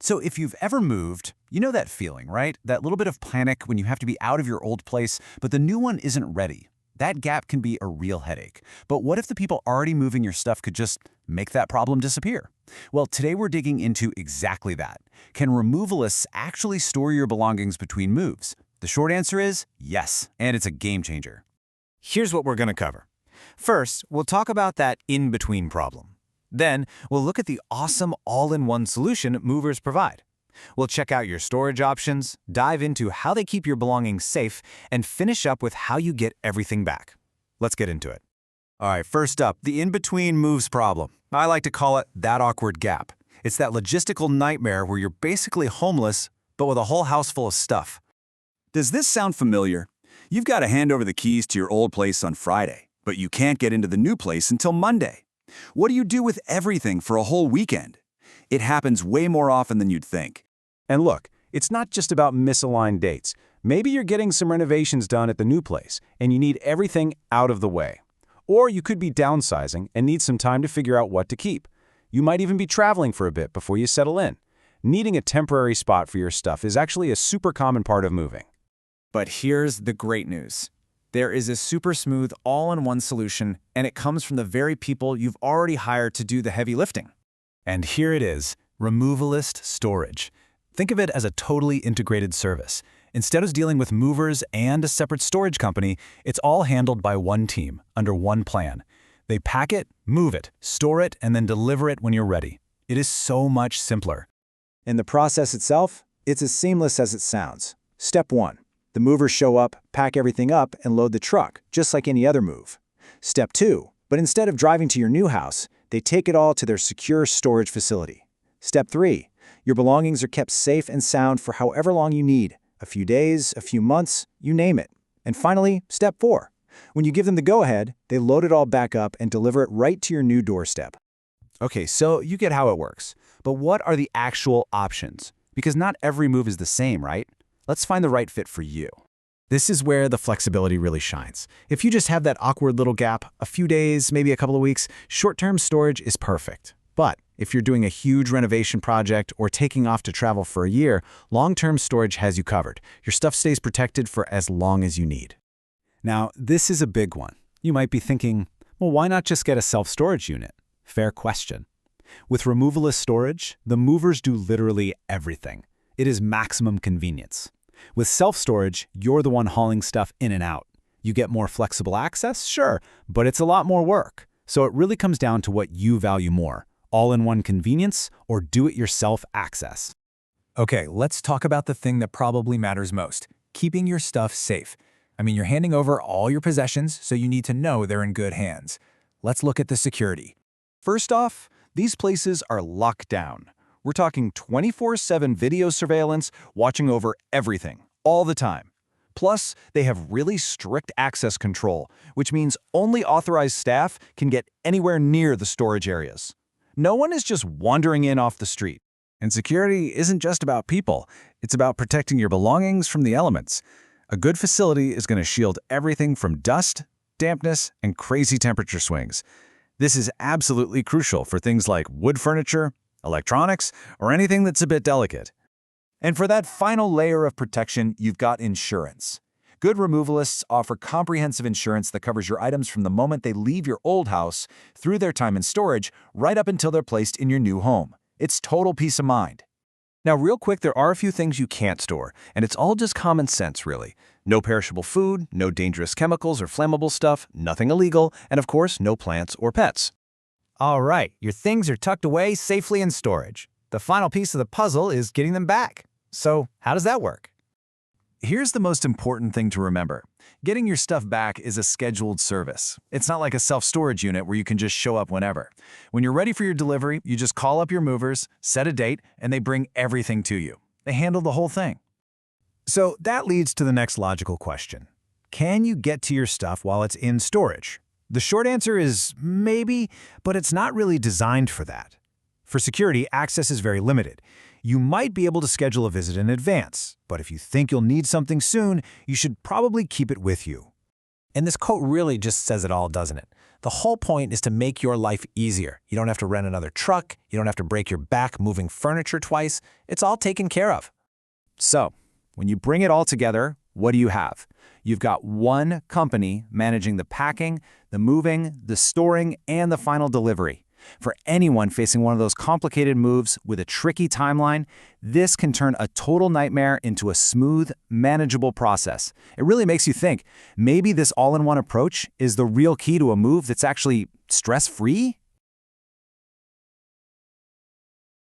So if you've ever moved, you know that feeling, right? That little bit of panic when you have to be out of your old place, but the new one isn't ready. That gap can be a real headache. But what if the people already moving your stuff could just make that problem disappear? Well, today we're digging into exactly that. Can removalists actually store your belongings between moves? The short answer is yes, and it's a game changer. Here's what we're going to cover. First, we'll talk about that in-between problem. Then, we'll look at the awesome all-in-one solution movers provide. We'll check out your storage options, dive into how they keep your belongings safe, and finish up with how you get everything back. Let's get into it. All right, first up, the in-between moves problem. I like to call it that awkward gap. It's that logistical nightmare where you're basically homeless, but with a whole house full of stuff. Does this sound familiar? You've got to hand over the keys to your old place on Friday, but you can't get into the new place until Monday. What do you do with everything for a whole weekend? It happens way more often than you'd think. And look, it's not just about misaligned dates. Maybe you're getting some renovations done at the new place, and you need everything out of the way. Or you could be downsizing and need some time to figure out what to keep. You might even be traveling for a bit before you settle in. Needing a temporary spot for your stuff is actually a super common part of moving. But here's the great news. There is a super smooth all-in-one solution, and it comes from the very people you've already hired to do the heavy lifting. And here it is, Removalist Storage. Think of it as a totally integrated service. Instead of dealing with movers and a separate storage company, it's all handled by one team, under one plan. They pack it, move it, store it, and then deliver it when you're ready. It is so much simpler. In the process itself, it's as seamless as it sounds. Step 1. The movers show up, pack everything up, and load the truck, just like any other move. Step 2. But instead of driving to your new house, they take it all to their secure storage facility. Step 3. Your belongings are kept safe and sound for however long you need. A few days, a few months, you name it. And finally, Step 4. When you give them the go-ahead, they load it all back up and deliver it right to your new doorstep. Okay, so you get how it works. But what are the actual options? Because not every move is the same, right? Let's find the right fit for you. This is where the flexibility really shines. If you just have that awkward little gap, a few days, maybe a couple of weeks, short-term storage is perfect. But if you're doing a huge renovation project or taking off to travel for a year, long-term storage has you covered. Your stuff stays protected for as long as you need. Now, this is a big one. You might be thinking, well, why not just get a self-storage unit? Fair question. With removalist storage, the movers do literally everything. It is maximum convenience. With self-storage, you're the one hauling stuff in and out. You get more flexible access, sure, but it's a lot more work. So it really comes down to what you value more, all-in-one convenience or do-it-yourself access. Okay, let's talk about the thing that probably matters most, keeping your stuff safe. I mean, you're handing over all your possessions, so you need to know they're in good hands. Let's look at the security. First off, these places are locked down. We're talking 24/7 video surveillance, watching over everything, all the time. Plus, they have really strict access control, which means only authorized staff can get anywhere near the storage areas. No one is just wandering in off the street. And security isn't just about people. It's about protecting your belongings from the elements. A good facility is going to shield everything from dust, dampness, and crazy temperature swings. This is absolutely crucial for things like wood furniture, electronics, or anything that's a bit delicate. And for that final layer of protection, you've got insurance. Good removalists offer comprehensive insurance that covers your items from the moment they leave your old house through their time in storage, right up until they're placed in your new home. It's total peace of mind. Now, real quick, there are a few things you can't store, and it's all just common sense, really. No perishable food, no dangerous chemicals or flammable stuff, nothing illegal, and of course, no plants or pets. All right, your things are tucked away safely in storage. The final piece of the puzzle is getting them back. So, how does that work? Here's the most important thing to remember. Getting your stuff back is a scheduled service. It's not like a self-storage unit where you can just show up whenever. When you're ready for your delivery, you just call up your movers, set a date, and they bring everything to you. They handle the whole thing. So that leads to the next logical question. Can you get to your stuff while it's in storage? The short answer is maybe, but it's not really designed for that. For security, access is very limited. You might be able to schedule a visit in advance, but if you think you'll need something soon, you should probably keep it with you. And this quote really just says it all, doesn't it? The whole point is to make your life easier. You don't have to rent another truck. You don't have to break your back moving furniture twice. It's all taken care of. So, when you bring it all together, what do you have? You've got one company managing the packing, the moving, the storing, and the final delivery. For anyone facing one of those complicated moves with a tricky timeline, this can turn a total nightmare into a smooth, manageable process. It really makes you think, maybe this all-in-one approach is the real key to a move that's actually stress-free?